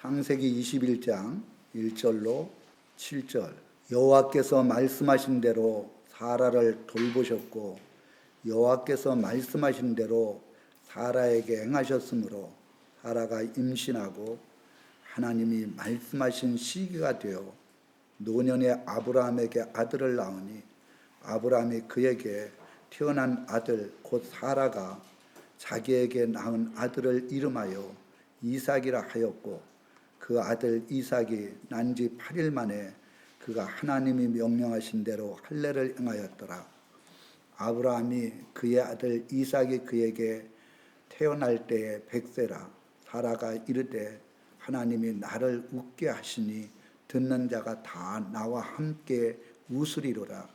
창세기 21장 1절로 7절. 여호와께서 말씀하신 대로 사라를 돌보셨고 여호와께서 말씀하신 대로 사라에게 행하셨으므로 사라가 임신하고 하나님이 말씀하신 시기가 되어 노년의 아브라함에게 아들을 낳으니 아브라함이 그에게 태어난 아들 곧 사라가 자기에게 낳은 아들을 이름하여 이삭이라 하였고 그 아들 이삭이 난 지 8일 만에 그가 하나님이 명령하신 대로 할례를 행하였더라. 아브라함이 그의 아들 이삭이 그에게 태어날 때에 100세라. 사라가 이르되 하나님이 나를 웃게 하시니 듣는 자가 다 나와 함께 웃으리로라.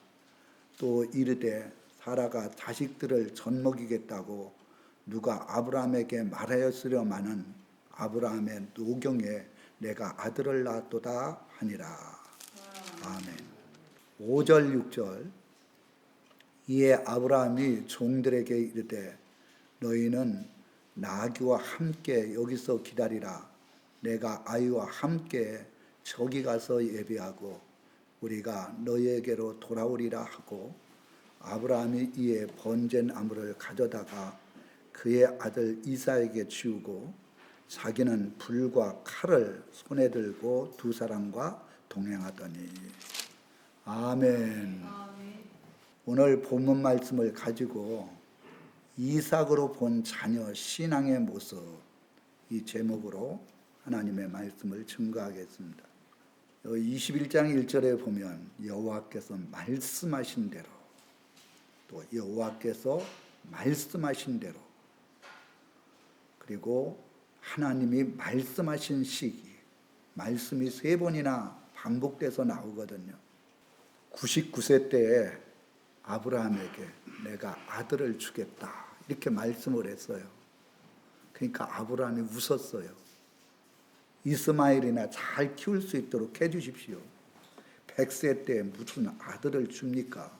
또 이르되 사라가 자식들을 젖먹이겠다고 누가 아브라함에게 말하였으려마는 아브라함의 노경에 내가 아들을 낳았도다 하니라. 아멘. 5절 6절. 이에 아브라함이 종들에게 이르되 너희는 나귀와 함께 여기서 기다리라. 내가 아이와 함께 저기 가서 예배하고 우리가 너희에게로 돌아오리라 하고 아브라함이 이에 번제 나무를 가져다가 그의 아들 이삭에게 지우고 자기는 불과 칼을 손에 들고 두 사람과 동행하더니. 아멘. 오늘 본문 말씀을 가지고 이삭으로 본 자녀 신앙의 모습, 이 제목으로 하나님의 말씀을 증거하겠습니다. 21장 1절에 보면 여호와께서 말씀하신 대로, 또 여호와께서 말씀하신 대로, 그리고 하나님이 말씀하신 시기, 말씀이 3번이나 반복돼서 나오거든요. 99세 때에 아브라함에게 내가 아들을 주겠다 이렇게 말씀을 했어요. 그러니까 아브라함이 웃었어요. 이스마엘이나 잘 키울 수 있도록 해주십시오. 100세 때 무슨 아들을 줍니까?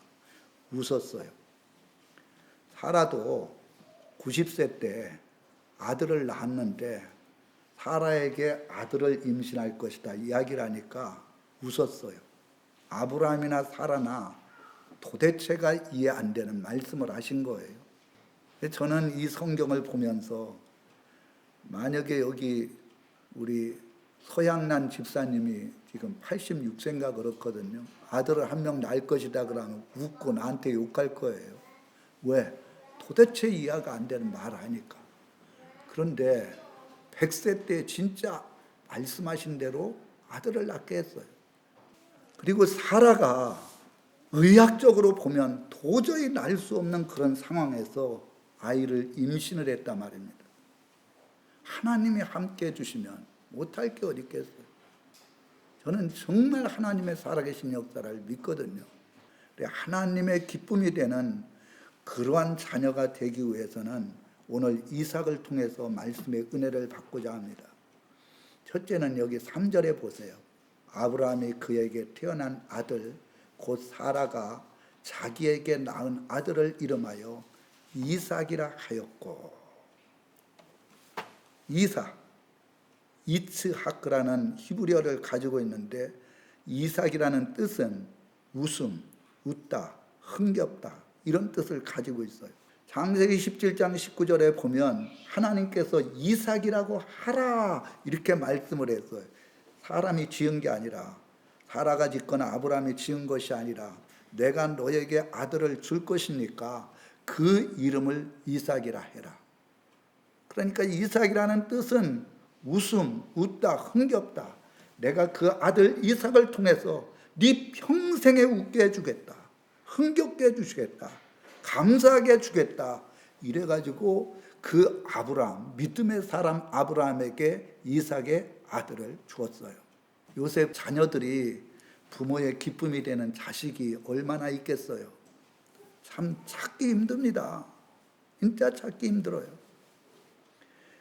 웃었어요. 사라도 90세 때 아들을 낳았는데 사라에게 아들을 임신할 것이다 이야기를 하니까 웃었어요. 아브라함이나 사라나 도대체가 이해 안 되는 말씀을 하신 거예요. 저는 이 성경을 보면서 만약에 여기 우리 서양란 집사님이 지금 86세인가 그렇거든요. 아들을 한 명 낳을 것이다 그러면 웃고 나한테 욕할 거예요. 왜? 도대체 이해가 안 되는 말을 하니까. 그런데 100세 때 진짜 말씀하신 대로 아들을 낳게 했어요. 그리고 사라가 의학적으로 보면 도저히 낳을 수 없는 그런 상황에서 아이를 임신을 했단 말입니다. 하나님이 함께 해주시면 못할 게 어디 있겠어요. 저는 정말 하나님의 살아계신 역사를 믿거든요. 하나님의 기쁨이 되는 그러한 자녀가 되기 위해서는 오늘 이삭을 통해서 말씀의 은혜를 받고자 합니다. 첫째는 여기 3절에 보세요. 아브라함이 그에게 태어난 아들 곧 사라가 자기에게 낳은 아들을 이름하여 이삭이라 하였고, 이삭, 이츠하크라는 히브리어를 가지고 있는데 이삭이라는 뜻은 웃음, 웃다, 흥겹다 이런 뜻을 가지고 있어요. 창세기 17장 19절에 보면 하나님께서 이삭이라고 하라 이렇게 말씀을 했어요. 사람이 지은 게 아니라, 사라가 짓거나 아브라함이 지은 것이 아니라 내가 너에게 아들을 줄 것이니까 그 이름을 이삭이라 해라. 그러니까 이삭이라는 뜻은 웃음, 웃다, 흥겹다. 내가 그 아들 이삭을 통해서 네 평생에 웃게 해주겠다. 흥겹게 해주시겠다. 감사하게 해주겠다. 이래가지고 그 아브라함, 믿음의 사람 아브라함에게 이삭의 아들을 주었어요. 요새 자녀들이 부모의 기쁨이 되는 자식이 얼마나 있겠어요. 참 찾기 힘듭니다. 진짜 찾기 힘들어요.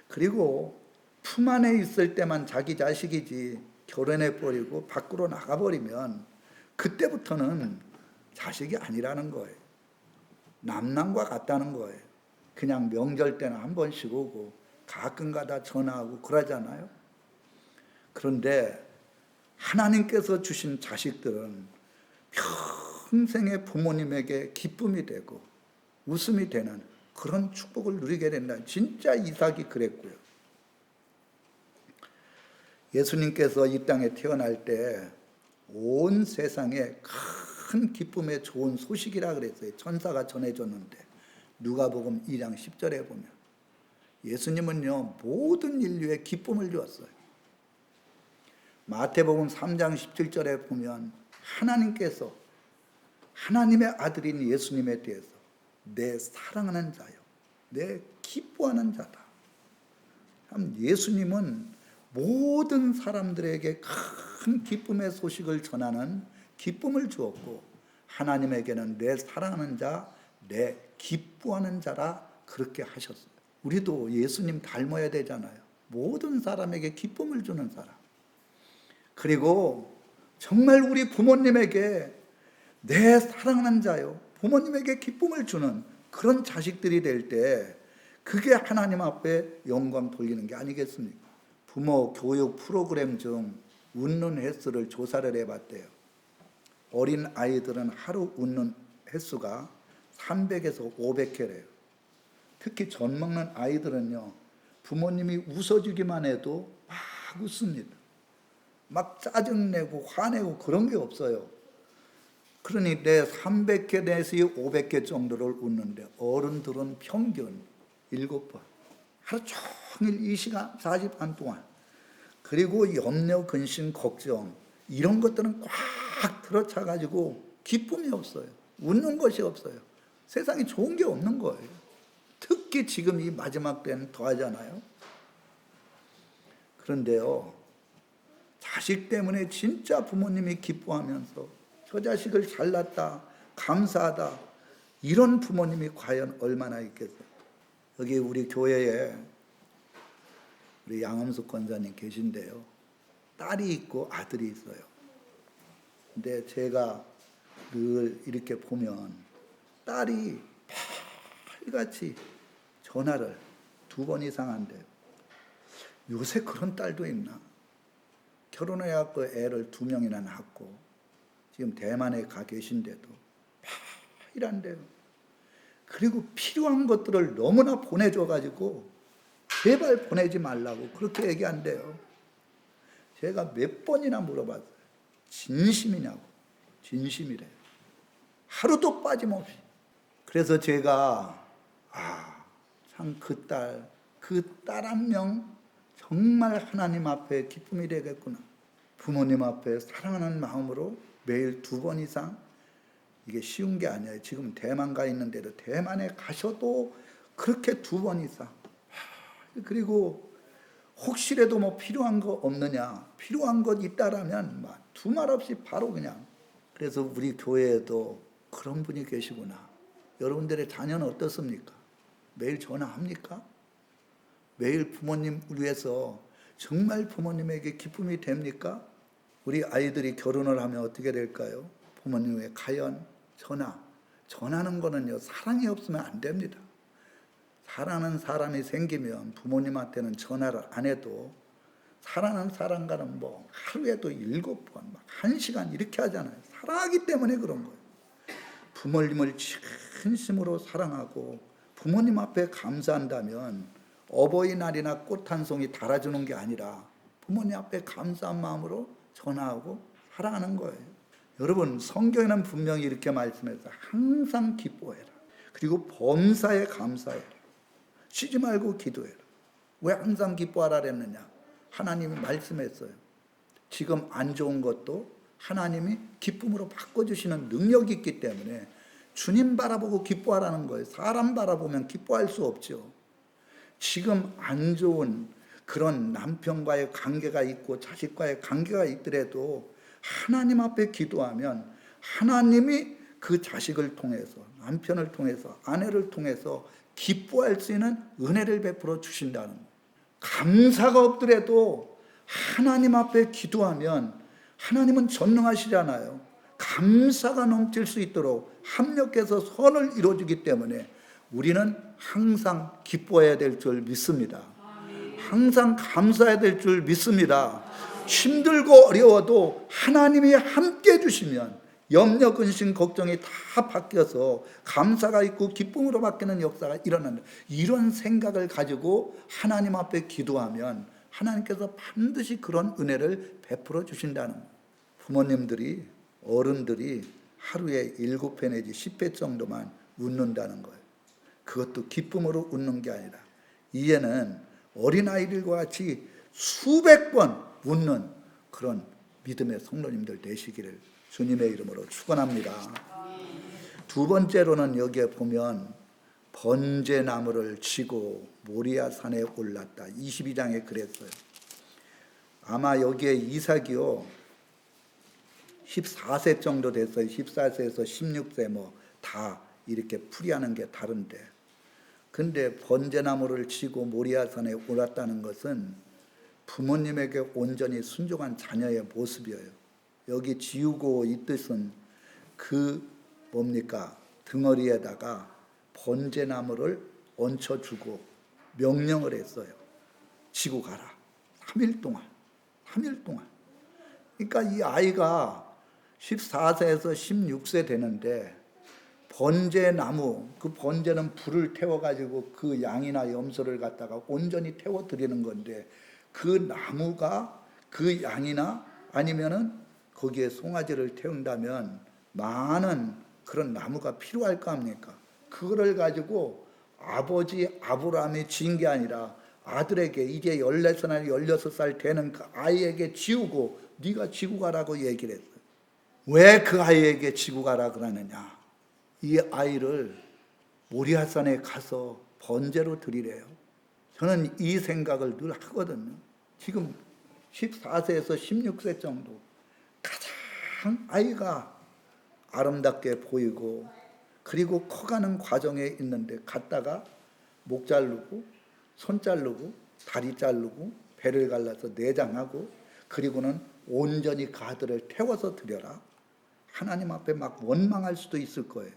그리고 품 안에 있을 때만 자기 자식이지 결혼해버리고 밖으로 나가버리면 그때부터는 자식이 아니라는 거예요. 남남과 같다는 거예요. 그냥 명절 때는 한 번씩 오고 가끔가다 전화하고 그러잖아요. 그런데 하나님께서 주신 자식들은 평생의 부모님에게 기쁨이 되고 웃음이 되는 그런 축복을 누리게 된다. 진짜 이삭이 그랬고요. 예수님께서 이 땅에 태어날 때 온 세상에 큰 기쁨의 좋은 소식이라 그랬어요. 천사가 전해줬는데 누가복음 2장 10절에 보면 예수님은요 모든 인류에 기쁨을 주었어요. 마태복음 3장 17절에 보면 하나님께서 하나님의 아들인 예수님에 대해서 내 사랑하는 자요, 내 기뻐하는 자다. 참 예수님은 모든 사람들에게 큰 기쁨의 소식을 전하는 기쁨을 주었고 하나님에게는 내 사랑하는 자, 내 기뻐하는 자라 그렇게 하셨어요. 우리도 예수님 닮아야 되잖아요. 모든 사람에게 기쁨을 주는 사람. 그리고 정말 우리 부모님에게 내 사랑하는 자요, 부모님에게 기쁨을 주는 그런 자식들이 될 때 그게 하나님 앞에 영광 돌리는 게 아니겠습니까? 부모 교육 프로그램 중 웃는 횟수를 조사를 해봤대요. 어린 아이들은 하루 웃는 횟수가 300에서 500회래요. 특히 젖 먹는 아이들은요 부모님이 웃어주기만 해도 막 웃습니다. 막 짜증내고 화내고 그런 게 없어요. 그러니 내 300회 내지 500회 정도를 웃는데 어른들은 평균 7번. 하루 종일 이 시간 40분 동안. 그리고 염려, 근심, 걱정 이런 것들은 꽉 들어차가지고 기쁨이 없어요. 웃는 것이 없어요. 세상에 좋은 게 없는 거예요. 특히 지금 이 마지막 때는 더하잖아요. 그런데요 자식 때문에 진짜 부모님이 기뻐하면서 저 자식을 잘났다, 감사하다 이런 부모님이 과연 얼마나 있겠어요. 여기 우리 교회에 우리 양엄숙 권사님 계신데요. 딸이 있고 아들이 있어요. 근데 제가 늘 이렇게 보면 딸이 매일같이 전화를 2번 이상 한대요. 요새 그런 딸도 있나? 결혼해갖고 애를 2명이나 낳고 지금 대만에 가 계신데도 매일 한대요. 그리고 필요한 것들을 너무나 보내줘가지고 제발 보내지 말라고 그렇게 얘기한대요. 제가 몇 번이나 물어봤어요. 진심이냐고. 진심이래요. 하루도 빠짐없이. 그래서 제가 참 그 딸 한 명 정말 하나님 앞에 기쁨이 되겠구나. 부모님 앞에 사랑하는 마음으로 매일 2번 이상. 이게 쉬운 게 아니에요. 지금 대만 가 있는데도 대만에 가셔도 그렇게 2번 이상. 그리고 혹시라도 뭐 필요한 거 없느냐, 필요한 것 있다라면 두말 없이 바로 그냥. 그래서 우리 교회에도 그런 분이 계시구나. 여러분들의 자녀는 어떻습니까? 매일 전화합니까? 매일 부모님 위해서 정말 부모님에게 기쁨이 됩니까? 우리 아이들이 결혼을 하면 어떻게 될까요? 부모님의 가연, 전하는 거는요 사랑이 없으면 안 됩니다. 사랑하는 사람이 생기면 부모님한테는 전화를 안 해도 사랑하는 사람과는 뭐 하루에도 7번, 1시간 이렇게 하잖아요. 사랑하기 때문에 그런 거예요. 부모님을 진심으로 사랑하고 부모님 앞에 감사한다면 어버이날이나 꽃 한 송이 달아주는 게 아니라 부모님 앞에 감사한 마음으로 전화하고 사랑하는 거예요. 여러분 성경에는 분명히 이렇게 말씀해서 항상 기뻐해라. 그리고 범사에 감사해라. 쉬지 말고 기도해라. 왜 항상 기뻐하라 그랬느냐? 하나님이 말씀했어요. 지금 안 좋은 것도 하나님이 기쁨으로 바꿔주시는 능력이 있기 때문에 주님 바라보고 기뻐하라는 거예요. 사람 바라보면 기뻐할 수 없죠. 지금 안 좋은 그런 남편과의 관계가 있고 자식과의 관계가 있더라도 하나님 앞에 기도하면 하나님이 그 자식을 통해서 남편을 통해서 아내를 통해서 기뻐할 수 있는 은혜를 베풀어 주신다는 거예요. 감사가 없더라도 하나님 앞에 기도하면 하나님은 전능하시잖아요. 감사가 넘칠 수 있도록 합력해서 선을 이루어주기 때문에 우리는 항상 기뻐해야 될 줄 믿습니다. 항상 감사해야 될 줄 믿습니다. 힘들고 어려워도 하나님이 함께 해주시면 염려, 근심, 걱정이 다 바뀌어서 감사가 있고 기쁨으로 바뀌는 역사가 일어난다. 이런 생각을 가지고 하나님 앞에 기도하면 하나님께서 반드시 그런 은혜를 베풀어 주신다는 거예요. 부모님들이, 어른들이 하루에 7회 내지 10회 정도만 웃는다는 거예요. 그것도 기쁨으로 웃는 게 아니라 이제는 어린아이들과 같이 수백 번 웃는 그런 믿음의 성도님들 되시기를 주님의 이름으로 축원합니다. 두 번째로는 여기에 보면 번제나무를 치고 모리아 산에 올랐다. 22장에 그랬어요. 아마 여기에 이삭이요 14세 정도 됐어요. 14세에서 16세 뭐 다 이렇게 풀이하는 게 다른데, 근데 번제나무를 치고 모리아 산에 올랐다는 것은 부모님에게 온전히 순종한 자녀의 모습이에요. 여기 지우고 이 뜻은 그 뭡니까? 등어리에다가 번제나무를 얹혀주고 명령을 했어요. 지고 가라. 3일 동안. 3일 동안. 그러니까 이 아이가 14세에서 16세 되는데 번제나무, 그 번제는 불을 태워가지고 그 양이나 염소를 갖다가 온전히 태워드리는 건데 그 나무가 그 양이나 아니면은 거기에 송아지를 태운다면 많은 그런 나무가 필요할 거 아닙니까? 그거를 가지고 아버지 아브라함이 지은 게 아니라 아들에게 이제 14살, 16살 되는 그 아이에게 지우고 네가 지고 가라고 얘기를 했어요. 왜 그 아이에게 지고 가라 그러느냐? 이 아이를 모리아산에 가서 번제로 드리래요. 저는 이 생각을 늘 하거든요. 지금 14세에서 16세 정도 가장 아이가 아름답게 보이고 그리고 커가는 과정에 있는데 갔다가 목 자르고 손 자르고 다리 자르고 배를 갈라서 내장하고 그리고는 온전히 그 아들을 태워서 드려라. 하나님 앞에 막 원망할 수도 있을 거예요.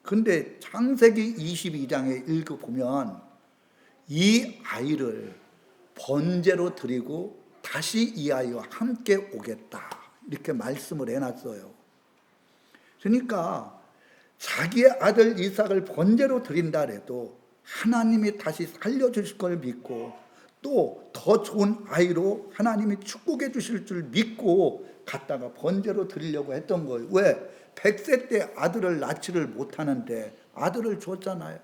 근데 창세기 22장에 읽어보면 이 아이를 번제로 드리고 다시 이 아이와 함께 오겠다 이렇게 말씀을 해놨어요. 그러니까 자기의 아들 이삭을 번제로 드린다 해도 하나님이 다시 살려주실 걸 믿고 또 더 좋은 아이로 하나님이 축복해 주실 줄 믿고 갔다가 번제로 드리려고 했던 거예요. 왜? 100세 때 아들을 낳지를 못하는데 아들을 줬잖아요.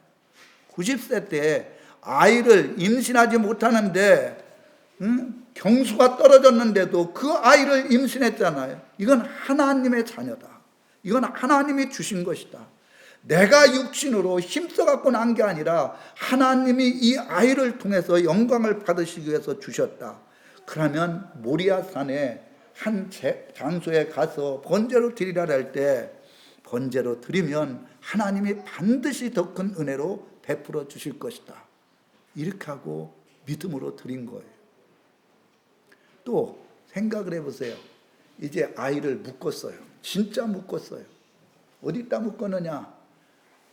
90세 때 아이를 임신하지 못하는데 경수가 떨어졌는데도 그 아이를 임신했잖아요. 이건 하나님의 자녀다. 이건 하나님이 주신 것이다. 내가 육신으로 힘써갖고 난 게 아니라 하나님이 이 아이를 통해서 영광을 받으시기 위해서 주셨다. 그러면 모리아산에 한 장소에 가서 번제로 드리라 할 때 번제로 드리면 하나님이 반드시 더 큰 은혜로 베풀어 주실 것이다. 이렇게 하고 믿음으로 드린 거예요. 또 생각을 해보세요. 이제 아이를 묶었어요. 진짜 묶었어요. 어디다 묶었느냐?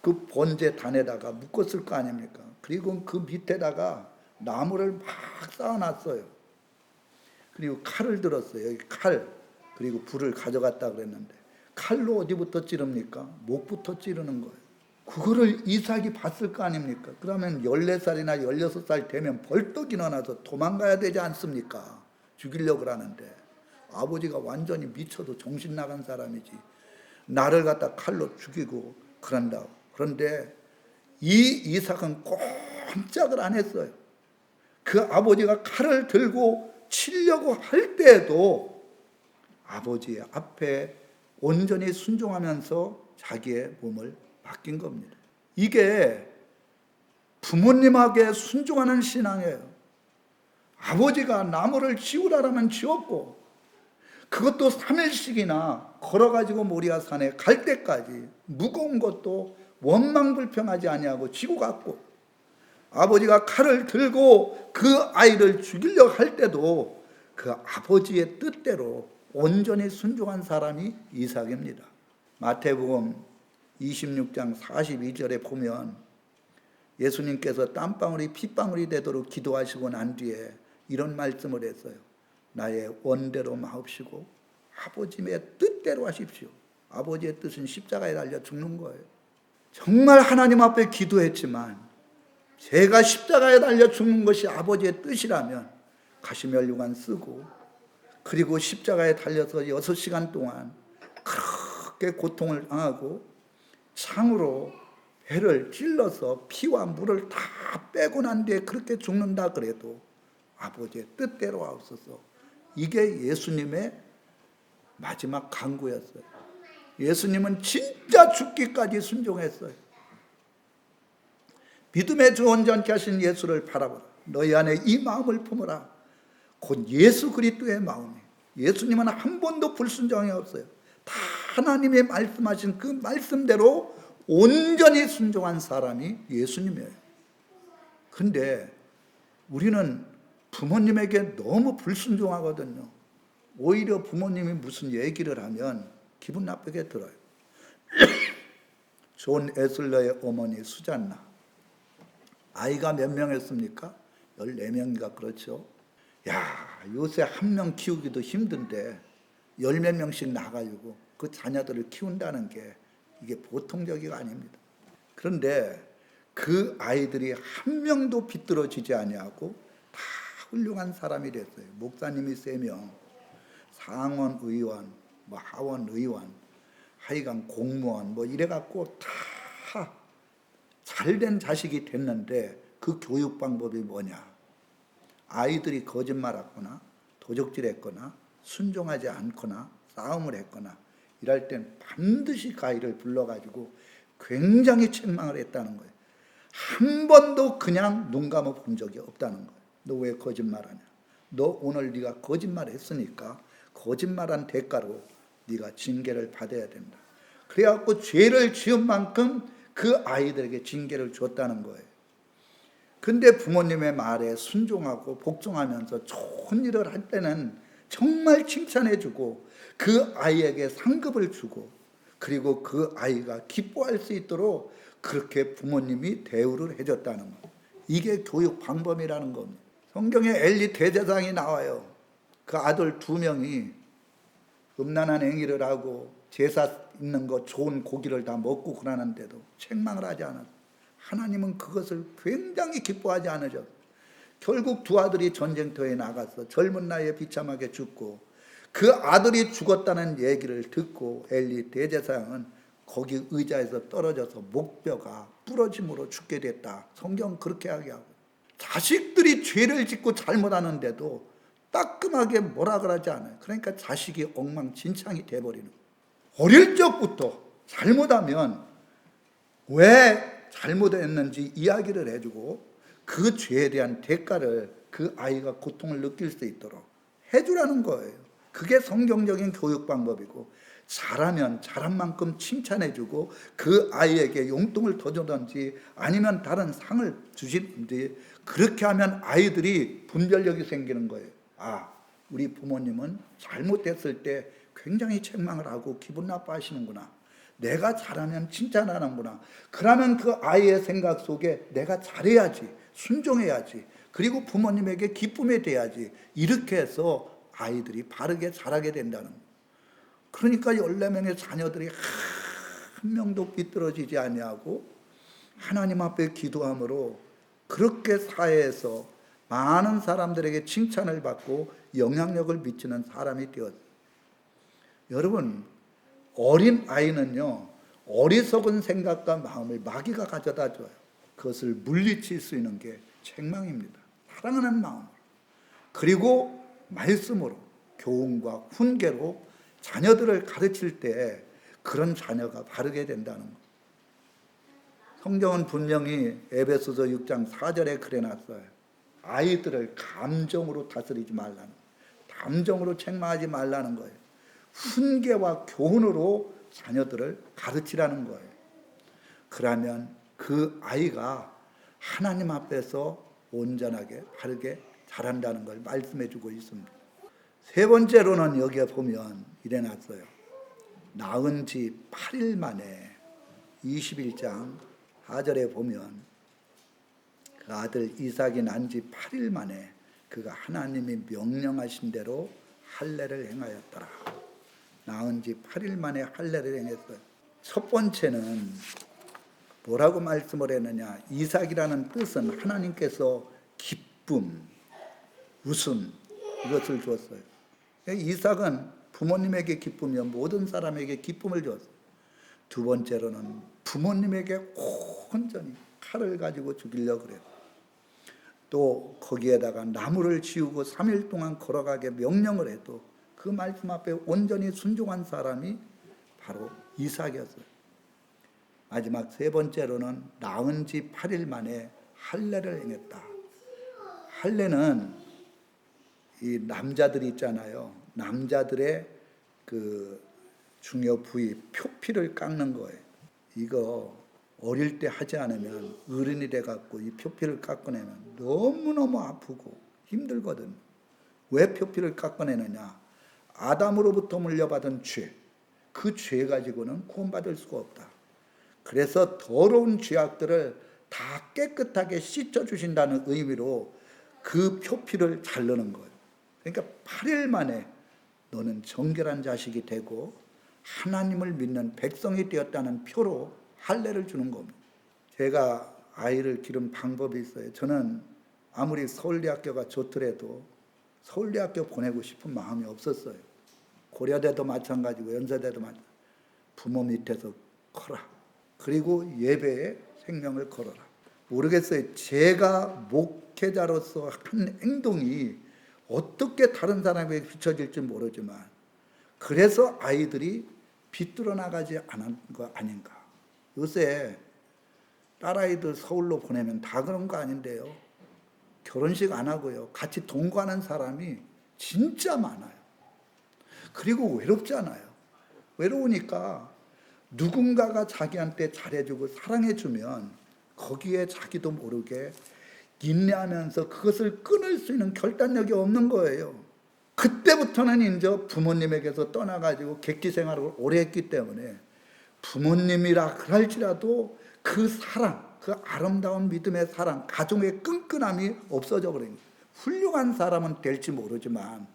그 번제 단에다가 묶었을 거 아닙니까? 그리고 그 밑에다가 나무를 막 쌓아놨어요. 그리고 칼을 들었어요. 여기 칼. 그리고 불을 가져갔다 그랬는데 칼로 어디부터 찌릅니까? 목부터 찌르는 거예요. 그거를 이삭이 봤을 거 아닙니까? 그러면 14살이나 16살 되면 벌떡 일어나서 도망가야 되지 않습니까? 죽이려고 하는데 아버지가 완전히 미쳐도 정신 나간 사람이지 나를 갖다 칼로 죽이고 그런다고. 그런데 이 이삭은 꼼짝을 안 했어요. 그 아버지가 칼을 들고 치려고 할 때에도 아버지의 앞에 온전히 순종하면서 자기의 몸을 맡긴 겁니다. 이게 부모님에게 순종하는 신앙이에요. 아버지가 나무를 지우라라면 지웠고 그것도 3일씩이나 걸어가지고 모리아산에 갈 때까지 무거운 것도 원망불평하지 아니하고 지고 갔고 아버지가 칼을 들고 그 아이를 죽이려고 할 때도 그 아버지의 뜻대로 온전히 순종한 사람이 이삭입니다. 마태복음 26장 42절에 보면 예수님께서 땀방울이 핏방울이 되도록 기도하시고 난 뒤에 이런 말씀을 했어요. 나의 원대로 마옵시고 아버지의 뜻대로 하십시오. 아버지의 뜻은 십자가에 달려 죽는 거예요. 정말 하나님 앞에 기도했지만 제가 십자가에 달려 죽는 것이 아버지의 뜻이라면 가시면류관 쓰고 그리고 십자가에 달려서 6시간 동안 그렇게 고통을 당하고 창으로 배를 찔러서 피와 물을 다 빼고 난 뒤에 그렇게 죽는다 그래도 아버지의 뜻대로 하옵소서. 이게 예수님의 마지막 간구였어요. 예수님은 진짜 죽기까지 순종했어요. 믿음의 주 온전케 하신 예수를 바라보라. 너희 안에 이 마음을 품으라. 곧 예수 그리스도의 마음이에요. 예수님은 한 번도 불순종이 없어요. 다 하나님의 말씀하신 그 말씀대로 온전히 순종한 사람이 예수님이에요. 근데 우리는 부모님에게 너무 불순종하거든요. 오히려 부모님이 무슨 얘기를 하면 기분 나쁘게 들어요. 존 에슬러의 어머니 수잔나, 아이가 몇 명이었습니까? 14명인가 그렇죠. 야, 요새 한 명 키우기도 힘든데 10몇 명씩 나가지고 그 자녀들을 키운다는 게 이게 보통적이가 아닙니다. 그런데 그 아이들이 한 명도 비뚤어지지 아니하고 다 훌륭한 사람이 됐어요. 목사님이 3명, 상원 의원, 하원 의원, 하여간 공무원 이래갖고 다 잘된 자식이 됐는데 그 교육 방법이 뭐냐? 아이들이 거짓말하거나 도적질했거나 순종하지 않거나 싸움을 했거나 이럴 땐 반드시 그 아이를 불러가지고 굉장히 책망을 했다는 거예요. 한 번도 그냥 눈 감아 본 적이 없다는 거예요. 너 왜 거짓말하냐? 너 오늘 네가 거짓말했으니까 거짓말한 대가로 네가 징계를 받아야 된다. 그래갖고 죄를 지은 만큼 그 아이들에게 징계를 줬다는 거예요. 근데 부모님의 말에 순종하고 복종하면서 좋은 일을 할 때는 정말 칭찬해주고 그 아이에게 상급을 주고 그리고 그 아이가 기뻐할 수 있도록 그렇게 부모님이 대우를 해줬다는 거예요. 이게 교육 방법이라는 겁니다. 성경에 엘리 대제사장이 나와요. 그 아들 2명이 음란한 행위를 하고 제사 있는 거 좋은 고기를 다 먹고 그러는데도 책망을 하지 않았어요. 하나님은 그것을 굉장히 기뻐하지 않으셨어요. 결국 2 아들이 전쟁터에 나가서 젊은 나이에 비참하게 죽고 그 아들이 죽었다는 얘기를 듣고 엘리 대제사장은 거기 의자에서 떨어져서 목뼈가 부러짐으로 죽게 됐다. 성경 그렇게 이야기하고, 자식들이 죄를 짓고 잘못하는데도 따끔하게 뭐라 그러지 않아요. 그러니까 자식이 엉망진창이 돼버리는 거예요. 어릴 적부터 잘못하면 왜 잘못했는지 이야기를 해주고 그 죄에 대한 대가를 그 아이가 고통을 느낄 수 있도록 해주라는 거예요. 그게 성경적인 교육 방법이고, 잘하면 잘한 만큼 칭찬해주고 그 아이에게 용돈을 더 주든지 아니면 다른 상을 주시든지 그렇게 하면 아이들이 분별력이 생기는 거예요. 아, 우리 부모님은 잘못했을 때 굉장히 책망을 하고 기분 나빠하시는구나. 내가 잘하면 칭찬하는구나. 그러면 그 아이의 생각 속에 내가 잘해야지, 순종해야지, 그리고 부모님에게 기쁨이 돼야지. 이렇게 해서 아이들이 바르게 자라게 된다는 거예요. 그러니까 14명의 자녀들이 한 명도 삐뚤어지지 아니하고 하나님 앞에 기도함으로 그렇게 사회에서 많은 사람들에게 칭찬을 받고 영향력을 미치는 사람이 되었어요. 여러분, 어린 아이는요, 어리석은 생각과 마음을 마귀가 가져다 줘요. 그것을 물리칠 수 있는 게 책망입니다. 사랑하는 마음, 그리고 말씀으로, 교훈과 훈계로 자녀들을 가르칠 때 그런 자녀가 바르게 된다는 것. 성경은 분명히 에베소서 6장 4절에 그래놨어요. 아이들을 감정으로 다스리지 말라는, 감정으로 책망하지 말라는 거예요. 훈계와 교훈으로 자녀들을 가르치라는 거예요. 그러면 그 아이가 하나님 앞에서 온전하게 바르게 자란다는 걸 말씀해 주고 있습니다. 3번째로는 여기에 보면 이래놨어요. 낳은 지 8일 만에 21장 4절에 보면 그 아들 이삭이 난 지 8일 만에 그가 하나님이 명령하신 대로 할례를 행하였더라. 낳은 지 8일 만에 할례를 행했어요. 첫 번째는 뭐라고 말씀을 했느냐? 이삭이라는 뜻은 하나님께서 기쁨, 웃음 이것을 주었어요. 이삭은 부모님에게 기쁨이요 모든 사람에게 기쁨을 주었어요. 두 번째로는 부모님에게 온전히 칼을 가지고 죽이려고 그래요. 또 거기에다가 나무를 지우고 3일 동안 걸어가게 명령을 해도 그 말씀 앞에 온전히 순종한 사람이 바로 이삭이었어요. 마지막 세 번째로는 낳은 지 8일 만에 할례를 행했다. 할례는 이 남자들이 있잖아요. 남자들의 그 중요 부위 표피를 깎는 거예요. 이거 어릴 때 하지 않으면 어른이 돼갖고 이 표피를 깎아내면 너무너무 아프고 힘들거든. 왜 표피를 깎아내느냐? 아담으로부터 물려받은 죄, 그 죄 가지고는 구원받을 수가 없다. 그래서 더러운 죄악들을 다 깨끗하게 씻어주신다는 의미로 그 표피를 자르는 거예요. 그러니까 8일 만에 너는 정결한 자식이 되고 하나님을 믿는 백성이 되었다는 표로 할례를 주는 겁니다. 제가 아이를 기른 방법이 있어요. 저는 아무리 서울대학교가 좋더라도 서울대학교 보내고 싶은 마음이 없었어요. 고려대도 마찬가지고 연세대도 마찬가지고 부모 밑에서 커라. 그리고 예배에 생명을 걸어라. 모르겠어요. 제가 목회자로서 한 행동이 어떻게 다른 사람에게 비춰질지 모르지만 그래서 아이들이 비뚤어 나가지 않은 거 아닌가. 요새 딸아이들 서울로 보내면 다 그런 거 아닌데요. 결혼식 안 하고요. 같이 동거하는 사람이 진짜 많아요. 그리고 외롭잖아요. 외로우니까 누군가가 자기한테 잘해주고 사랑해주면 거기에 자기도 모르게 인내하면서 그것을 끊을 수 있는 결단력이 없는 거예요. 그때부터는 이제 부모님에게서 떠나가지고 객기 생활을 오래 했기 때문에 부모님이라 할지라도 그 사랑, 그 아름다운 믿음의 사랑, 가정의 끈끈함이 없어져 버린 거예요. 훌륭한 사람은 될지 모르지만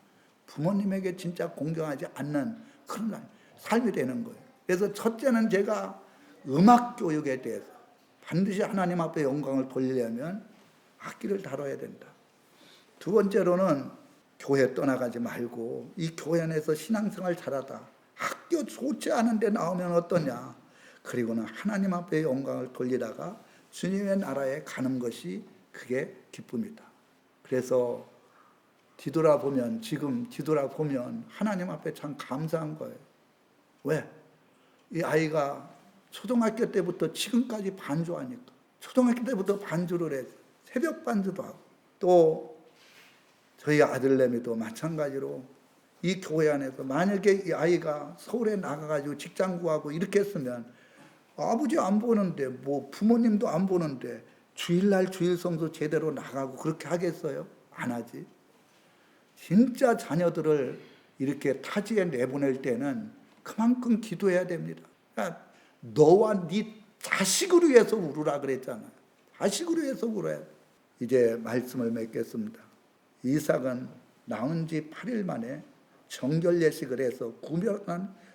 부모님에게 진짜 공경하지 않는 그런 삶이 되는 거예요. 그래서 첫째는 제가 음악 교육에 대해서 반드시 하나님 앞에 영광을 돌리려면 악기를 다뤄야 된다. 두 번째로는 교회 떠나가지 말고 이 교회 안에서 신앙생활 잘하다. 학교 좋지 않은데 나오면 어떠냐. 그리고는 하나님 앞에 영광을 돌리다가 주님의 나라에 가는 것이 그게 기쁨이다. 그래서 지금 뒤돌아보면 하나님 앞에 참 감사한 거예요. 왜? 이 아이가 초등학교 때부터 지금까지 반주하니까. 초등학교 때부터 반주를 해서 새벽 반주도 하고 또 저희 아들내미도 마찬가지로 이 교회 안에서 만약에 이 아이가 서울에 나가가지고 직장 구하고 이렇게 했으면 아버지 안 보는데 뭐 부모님도 안 보는데 주일날 주일 성수 제대로 나가고 그렇게 하겠어요? 안 하지. 진짜 자녀들을 이렇게 타지에 내보낼 때는 그만큼 기도해야 됩니다. 그러니까 너와 네 자식을 위해서 울으라 그랬잖아. 자식을 위해서 울어야 돼. 이제 말씀을 맺겠습니다. 이삭은 낳은 지 8일 만에 정결 예식을 해서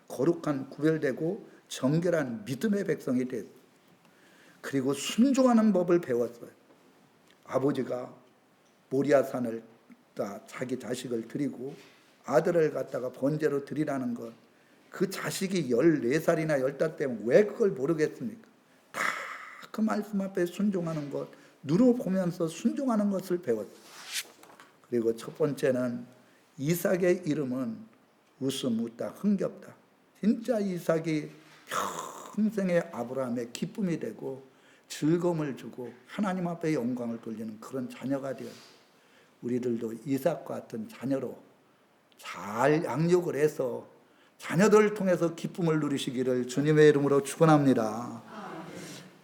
거룩한 구별되고 정결한 믿음의 백성이 됐어요. 그리고 순종하는 법을 배웠어요. 아버지가 모리아산을 자기 자식을 드리고 아들을 갖다가 번제로 드리라는 것, 그 자식이 14살이나 15살이면 왜 그걸 모르겠습니까? 다 그 말씀 앞에 순종하는 것, 눈으로 보면서 순종하는 것을 배웠어요. 그리고 첫 번째는 이삭의 이름은 웃음, 웃다, 흥겹다. 진짜 이삭이 평생의 아브라함의 기쁨이 되고 즐거움을 주고 하나님 앞에 영광을 돌리는 그런 자녀가 되었어요. 우리들도 이삭과 같은 자녀로 잘 양육을 해서 자녀들을 통해서 기쁨을 누리시기를 주님의 이름으로 축원합니다.